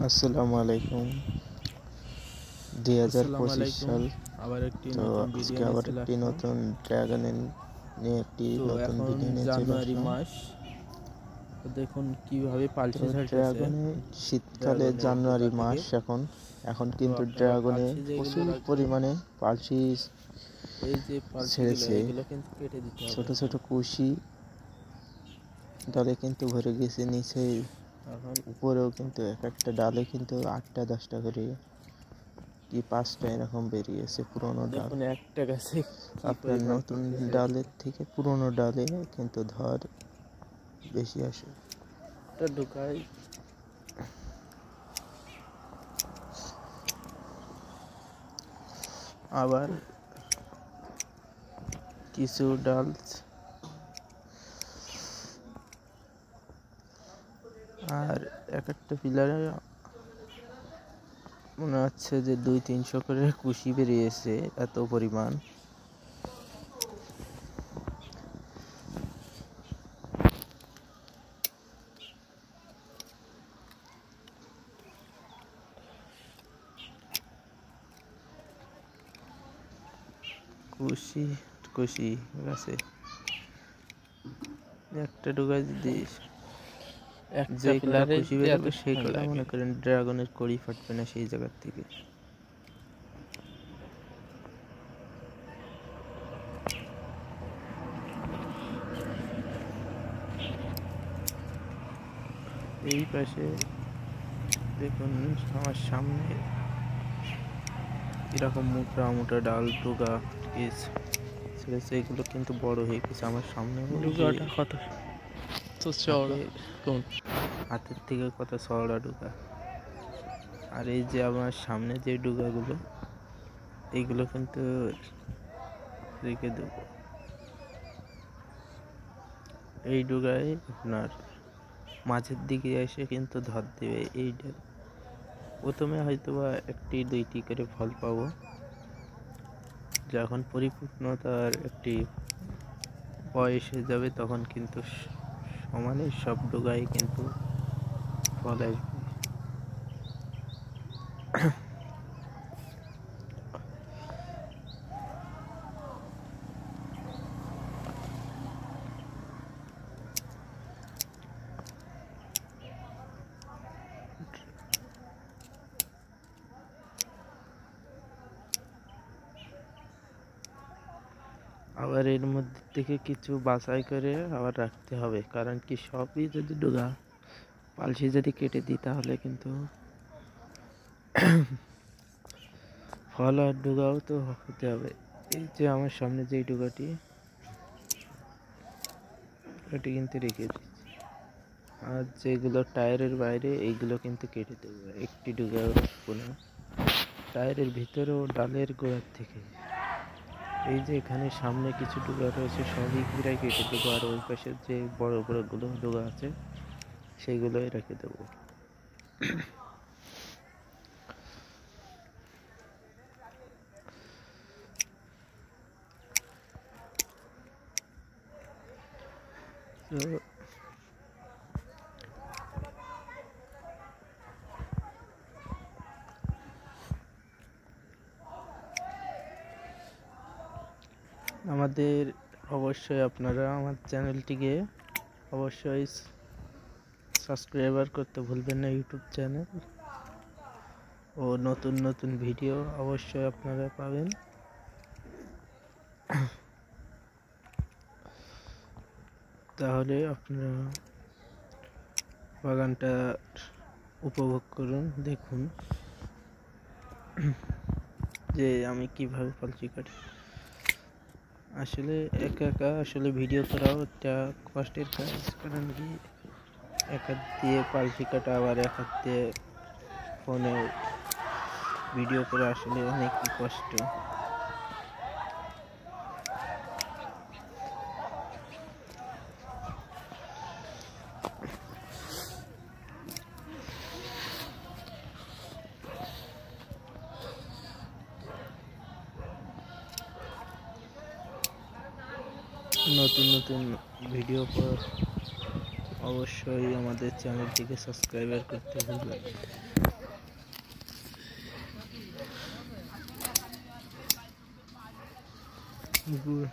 আসসালামু আলাইকুম। 2025 সাল। আবার একটি তো নতুন আজকে ভিডিও নিয়ে আবার চলে একটি আসলাম। নতুন ড্রাগনের নিয়ে একটি তো নতুন এখন ভিডিও নিয়ে চলে জানুয়ারি আসলাম। মাস, তো দেখুন কিভাবে তো পালসি ছাড়তেছে ড্রাগনে শীতকালে ড্রাগনের জানুয়ারি ডোকা থেকে। মাস এখন তো কিন্তু আপনারা ড্রাগনে পালসি যেগুলো প্রচুর রাখবেন, পরিমাণে পালসি এই যে পালসিগুলো ছেড়েছে। এগুলো কিন্তু কেটে দিতে হবে। ছোট ছোট কুশি ডালে কিন্তু ভরে গেছে, নিচে এখন উপরেও কিন্তু এক একটা ডালে কিন্তু 8টা 10টা করে কি 5টা এরকম বেরিয়েছে পুরোনো ডাল। দেখুন একটা গাছে কি আপনার পরিমাণ নতুন পড়তেছে। ডালের থেকে পুরোনো ডালে কিন্তু ধর বেশি আসে। একটা ঢুকাই আবার কিছু ডাল আর এক একটা পিলারে মনে হচ্ছে যে 200-300 করে কুশি বেরিয়েছে, এত পরিমাণ। কুশি কুশি গাছে একটা ঢুকায় যদি যে কটা খুশি বেরোবে সেই কটা মনে করেন ড্রাগনের কড়ি ফাটবে না সেই জায়গার থেকে। এই পাশে দেখুন আমার সামনে এরকম মোটা মোটা ডাল ডুগা ছেড়েছে, এগুলো কিন্তু বড় হয়ে গেছে। আমার সামনে ডুগাটা কত তো চওড়া, হাতের থেকে কত চওড়া ডুগা। আর এই যে আমার সামনে যে ডুগাগুলো, এইগুলো কিন্তু রেখে দেব। এই ডুগায় আপনার মাঝের দিকে এসে কিন্তু ধর দেবে। এইটা প্রথমে হয়তো বা 1-2টি করে ফল পাবো, যখন পরিপূর্ণতার একটি বয়স হয়ে যাবে তখন কিন্তু সমানে সব ডুগায় কিন্তু ফল আসবে। আবার এর মধ্যে থেকে কিছু বাছাই করে আবার রাখতে হবে, কারণ কি সবই যদি ডুগা পালসি যদি কেটে দিই তাহলে কিন্তু ফল আর ডুগাও তো হতে হবে। এই যে আমার সামনে যে ডুগাটি, এটি কিন্তু রেখে দিচ্ছি। আর যেগুলো টায়ারের বাইরে এইগুলো কিন্তু কেটে দেবো, একটি ডুগা রাখবো না। টায়ারের ভিতরে ও ডালের গোড়ার থেকে এই যে এখানে সামনে কিছু ডুগা রয়েছে সবই ঘিরাই কেটে দেবো, আর ওই পাশের যে বড় বড়গুলো ডুগা আছে সেইগুলোই রেখে দেবো। তো আমাদের অবশ্যই আপনারা আমার চ্যানেলটিকে অবশ্যই সাবস্ক্রাইবার করতে ভুলবেন না, ইউটিউব চ্যানেল, ও নতুন নতুন ভিডিও অবশ্যই আপনারা পাবেন। তাহলে আপনারা বাগানটা উপভোগ করুন, দেখুন যে আমি কিভাবে পালসি কাটি। আসলে একা একা আসলে ভিডিও করাও একটা কষ্টের কাজ, কারণ কি এক হাত দিয়ে পালসি কাটা আবার এক হাত দিয়ে ফোনে ভিডিও করা আসলে অনেকই কষ্ট। নতুন নতুন ভিডিও পর অবশ্যই আমাদের চ্যানেলটিকে সাবস্ক্রাইব করতে ভুলবেন না। গু-